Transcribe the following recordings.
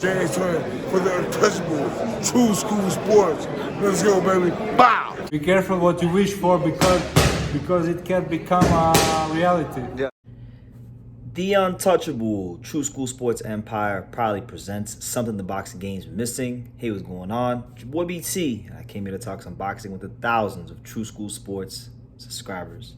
James Turner for the untouchable true school sports. Let's go, baby. Bow! Be careful what you wish for because it can become a reality. Yeah. The untouchable True School Sports Empire proudly presents something the boxing game's missing. Hey, what's going on? It's your boy BT. I came here to talk some boxing with the thousands of True School Sports subscribers.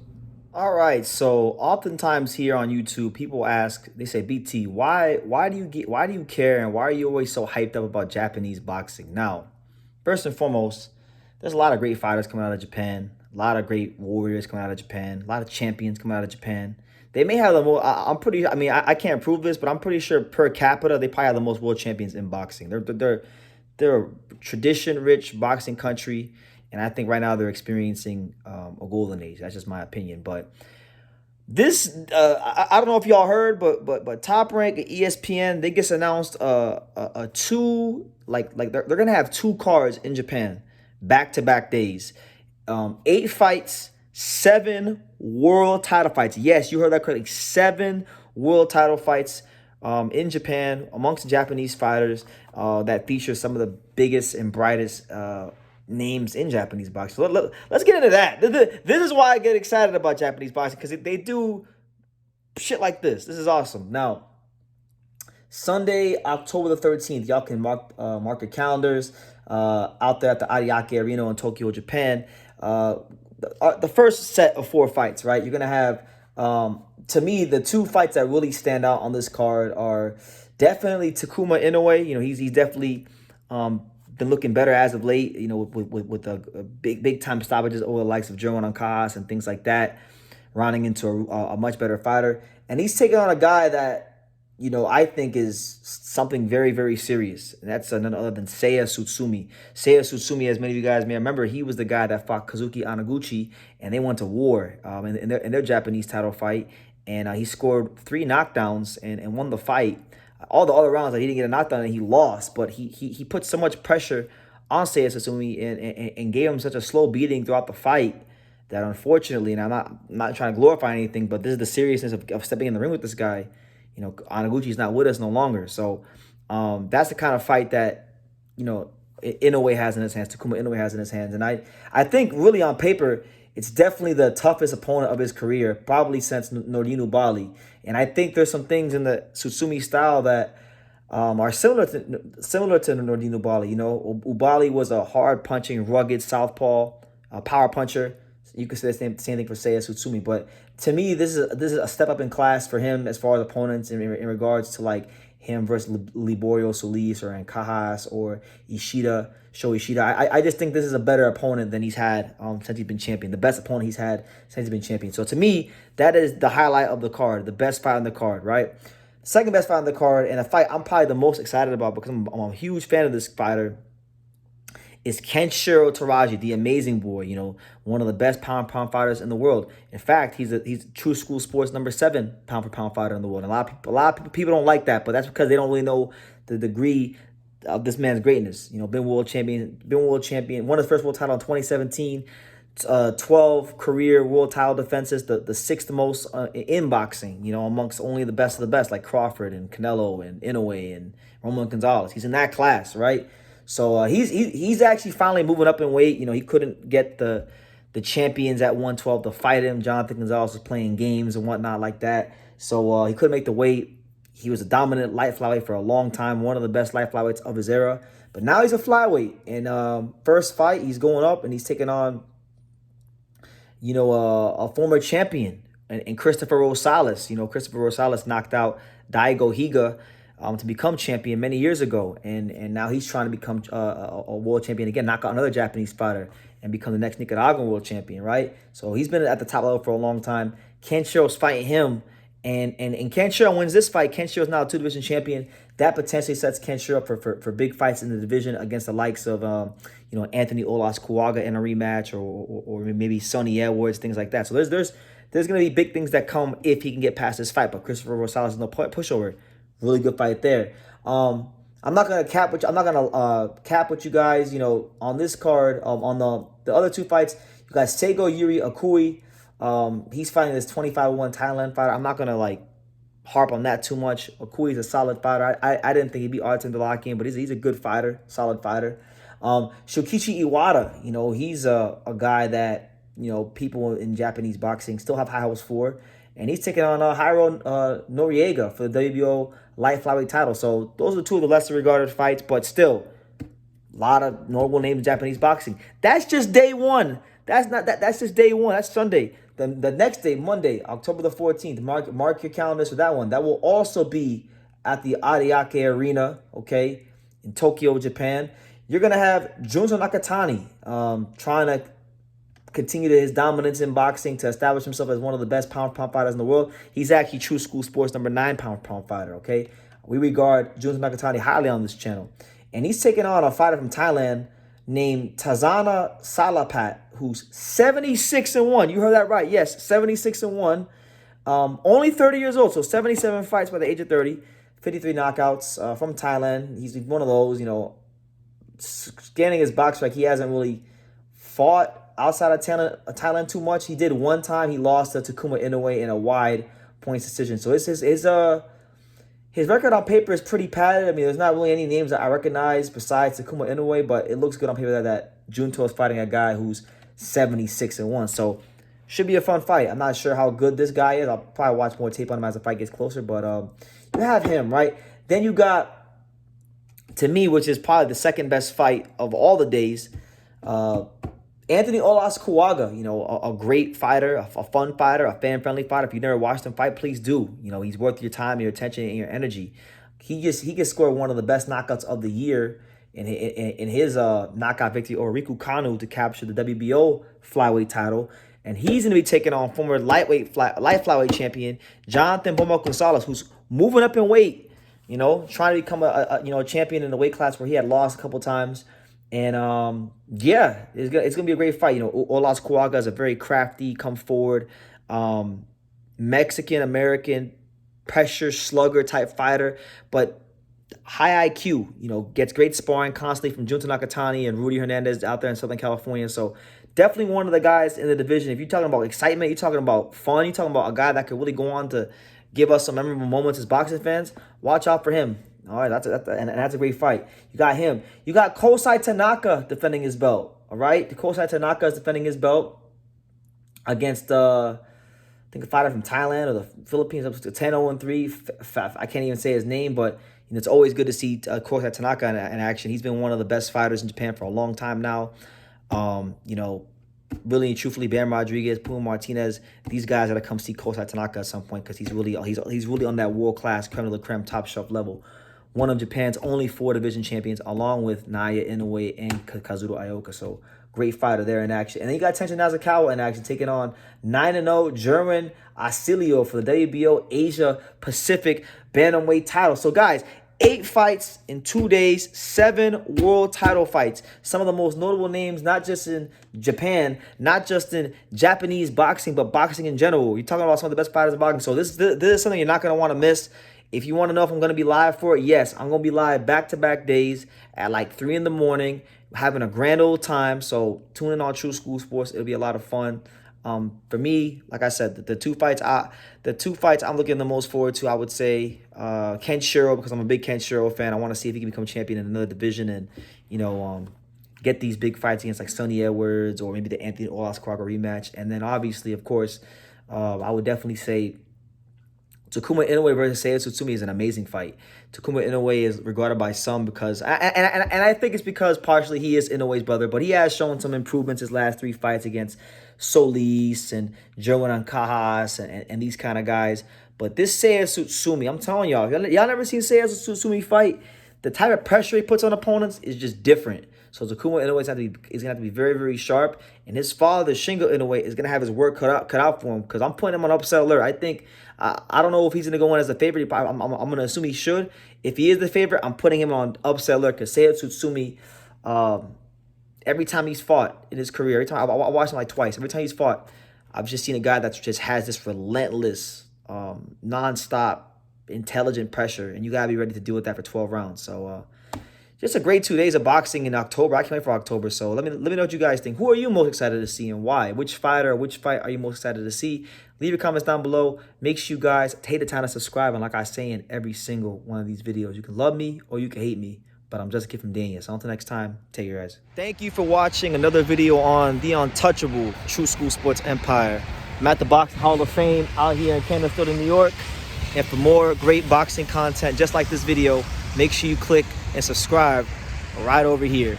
All right, so oftentimes here on YouTube, people ask, they say, BT, why do you care, and why are you always so hyped up about Japanese boxing? Now, first and foremost, there's a lot of great fighters coming out of Japan, a lot of great warriors coming out of Japan, a lot of champions coming out of Japan. They may have the most, I can't prove this, but I'm pretty sure per capita, they probably have the most world champions in boxing. They're a tradition-rich boxing country, and I think right now they're experiencing a golden age. That's just my opinion. But this, I don't know if y'all heard, but Top Rank at ESPN, they just announced they're gonna have 2 cards in Japan, back-to-back days, 8 fights, 7 world title fights. Yes, you heard that correctly. 7 world title fights in Japan amongst Japanese fighters that feature some of the biggest and brightest names in Japanese boxing. So let's get into that. This is why I get excited about Japanese boxing, because they do shit like this. This is awesome. Now, Sunday, October the 13th, y'all can mark your calendars out there at the Ariake Arena in Tokyo, Japan. The first set of 4 fights, right? You're going to have, to me, the 2 fights that really stand out on this card are definitely Takuma Inoue. You know, he's definitely been looking better as of late, you know, with a big time stoppages over the likes of German Ankas and things like that, rounding into a much better fighter. And he's taking on a guy that, you know, I think is something very, very serious. And that's none other than Seiya Tsutsumi. Seiya Tsutsumi, as many of you guys may remember, he was the guy that fought Kazuki Anaguchi, and they went to war in their Japanese title fight. And he scored 3 knockdowns and won the fight. All the other rounds, he didn't get a knockdown and he lost. But he put so much pressure on Seiya Tsutsumi and gave him such a slow beating throughout the fight that, unfortunately, and I'm not trying to glorify anything, but this is the seriousness of stepping in the ring with this guy. You know, Anaguchi's not with us no longer. So that's the kind of fight that, you know, Inoue has in his hands, Takuma Inoue has in his hands. And I think really on paper, it's definitely the toughest opponent of his career, probably since Nordine Ubali. And I think there's some things in the Tsutsumi style that are similar to Nordine Ubali. You know, Ubali was a hard-punching, rugged southpaw power puncher. You could say the same thing for Seiya Tsutsumi, but to me, this is a step up in class for him as far as opponents in regards to like him versus Liborio Solis or Ancajas or Ishida, Sho Ishida. I just think this is a better opponent than he's had since he's been champion. The best opponent he's had since he's been champion. So to me, that is the highlight of the card, the best fight on the card, right? Second best fight on the card, and a fight I'm probably the most excited about because I'm a huge fan of this fighter, is Kenshiro Teraji, the amazing boy, you know, one of the best pound-for-pound fighters in the world. In fact, he's True School Sports number 7 pound-for-pound fighter in the world. And a lot of people don't like that, but that's because they don't really know the degree of this man's greatness. You know, been world champion, won his first world title in 2017, 12 career world title defenses, the 6th most in boxing, you know, amongst only the best of the best, like Crawford and Canelo and Inoue and Roman Gonzalez. He's in that class, right? So he's actually finally moving up in weight. You know, he couldn't get the champions at 112 to fight him. Jonathan Gonzalez was playing games and whatnot like that. So he couldn't make the weight. He was a dominant light flyweight for a long time, one of the best light flyweights of his era. But now he's a flyweight. And first fight, he's going up and he's taking on, you know, a former champion and Christopher Rosales. You know, Christopher Rosales knocked out Daigo Higa to become champion many years ago, and now he's trying to become a world champion again, knock out another Japanese fighter, and become the next Nicaraguan world champion, right? So he's been at the top level for a long time. Kenshiro's fighting him, and Kenshiro wins this fight. Kenshiro's now a 2-division champion. That potentially sets Kenshiro up for big fights in the division against the likes of you know, Anthony Olas Kuaga in a rematch, or maybe Sonny Edwards, things like that. So there's going to be big things that come if he can get past this fight. But Christopher Rosales is no pushover. Really good fight there. I'm not gonna cap with you guys. You know, on this card, on the other 2 fights, you got Seigo Yuri Akui. He's fighting this 25-1 Thailand fighter. I'm not gonna like harp on that too much. Okui's a solid fighter. I didn't think he'd be hard to lock in, but he's a good fighter, solid fighter. Shokichi Iwata, he's a guy that, people in Japanese boxing still have high hopes for. And he's taking on Hiro Noriega for the WBO light flyweight title. So those are two of the lesser regarded fights, but still, a lot of notable names in Japanese boxing. That's just day one. That's just day one. That's Sunday. The next day, Monday, October the 14th. Mark your calendars for that one. That will also be at the Ariake Arena, okay, in Tokyo, Japan. You're gonna have Junto Nakatani trying to continue his dominance in boxing to establish himself as one of the best pound-for-pound fighters in the world. He's actually True School Sports number 9 pound-for-pound fighter, okay? We regard Junto Nakatani highly on this channel. And he's taking on a fighter from Thailand named Tazana Salapat, who's 76-1. You heard that right. Yes, 76-1. Only 30 years old, so 77 fights by the age of 30. 53 knockouts from Thailand. He's one of those, scanning his box like he hasn't really fought outside of Thailand too much. He did one time. He lost to Takuma Inoue in a wide points decision. So his record on paper is pretty padded. I mean, there's not really any names that I recognize besides Takuma Inoue, but it looks good on paper that Junto is fighting a guy who's 76-1. So should be a fun fight. I'm not sure how good this guy is. I'll probably watch more tape on him as the fight gets closer, but you have him, right? Then you got, to me, which is probably the second best fight of all the days, Anthony Olaskuaga, a great fighter, a fun fighter, a fan-friendly fighter. If you've never watched him fight, please do. He's worth your time, your attention, and your energy. He can score one of the best knockouts of the year in his knockout victory over Riku Kanu to capture the WBO flyweight title. And he's going to be taking on former light flyweight champion Jonathan Bomo Gonzalez, who's moving up in weight, trying to become a champion in the weight class where he had lost a couple times. And yeah, it's gonna be a great fight. Olaskuaga is a very crafty, come forward, Mexican American pressure slugger type fighter, but high IQ. Gets great sparring constantly from Junto Nakatani and Rudy Hernandez out there in Southern California. So definitely one of the guys in the division. If you're talking about excitement, you're talking about fun, you're talking about a guy that could really go on to give us some memorable moments as boxing fans, watch out for him. All right, that's a great fight. You got him. You got Kosei Tanaka defending his belt. All right, the Kosei Tanaka is defending his belt against I think a fighter from Thailand or the Philippines, up to 10-0-3. I can't even say his name, but it's always good to see Kosei Tanaka in action. He's been one of the best fighters in Japan for a long time now. Really and truthfully, Bam Rodriguez, Puma Martinez, these guys gotta come see Kosei Tanaka at some point because he's really on that world class, creme de la creme, top shelf level. One of Japan's only 4 division champions, along with Naoya Inoue and Kazuto Ioka. So great fighter there in action. And then you got Tenshin Nasukawa in action, taking on 9-0 German Asilio for the WBO Asia Pacific Bantamweight title. So guys, 8 fights in 2 days, 7 world title fights. Some of the most notable names, not just in Japan, not just in Japanese boxing, but boxing in general. You're talking about some of the best fighters in boxing. So this is something you're not going to want to miss. If you want to know if I'm going to be live for it, yes, I'm going to be live back-to-back days at like 3 in the morning, having a grand old time. So tune in on True School Sports. It'll be a lot of fun. For me, like I said, the two fights I'm looking the most forward to, I would say Kenshiro, because I'm a big Kenshiro fan. I want to see if he can become champion in another division and, get these big fights against like Sonny Edwards or maybe the Anthony Olaskuaga rematch. And then obviously, of course, I would definitely say Takuma Inoue versus Seiya Tsutsumi is an amazing fight. Takuma Inoue is regarded by some because, and I think it's because partially he is Inoue's brother, but he has shown some improvements his last 3 fights against Solis and Jerwin Ancajas and these kind of guys. But this Seiya Tsutsumi, I'm telling y'all never seen Seiya Tsutsumi fight. The type of pressure he puts on opponents is just different. So Takuma Inoue is going to have to be very, very sharp. And his father, Shingo Inoue, is going to have his work cut out for him because I'm putting him on upset alert. I think, I don't know if he's going to go in as a favorite. I'm going to assume he should. If he is the favorite, I'm putting him on upset alert because Seiya Tsutsumi, every time he's fought in his career, every time I watched him like twice, every time he's fought, I've just seen a guy that just has this relentless, nonstop, intelligent pressure. And you got to be ready to deal with that for 12 rounds. So, just a great 2 days of boxing in October. I can't wait for October. So let me know what you guys think. Who are you most excited to see and why? Which fighter, which fight are you most excited to see? Leave your comments down below. Make sure you guys take the time to subscribe. And like I say in every single one of these videos, you can love me or you can hate me, but I'm just a kid from Dania. So until next time, take care, guys. Thank you for watching another video on the untouchable True School Sports Empire. I'm at the Boxing Hall of Fame out here in Canterfield, New York. And for more great boxing content just like this video, make sure you click and subscribe right over here.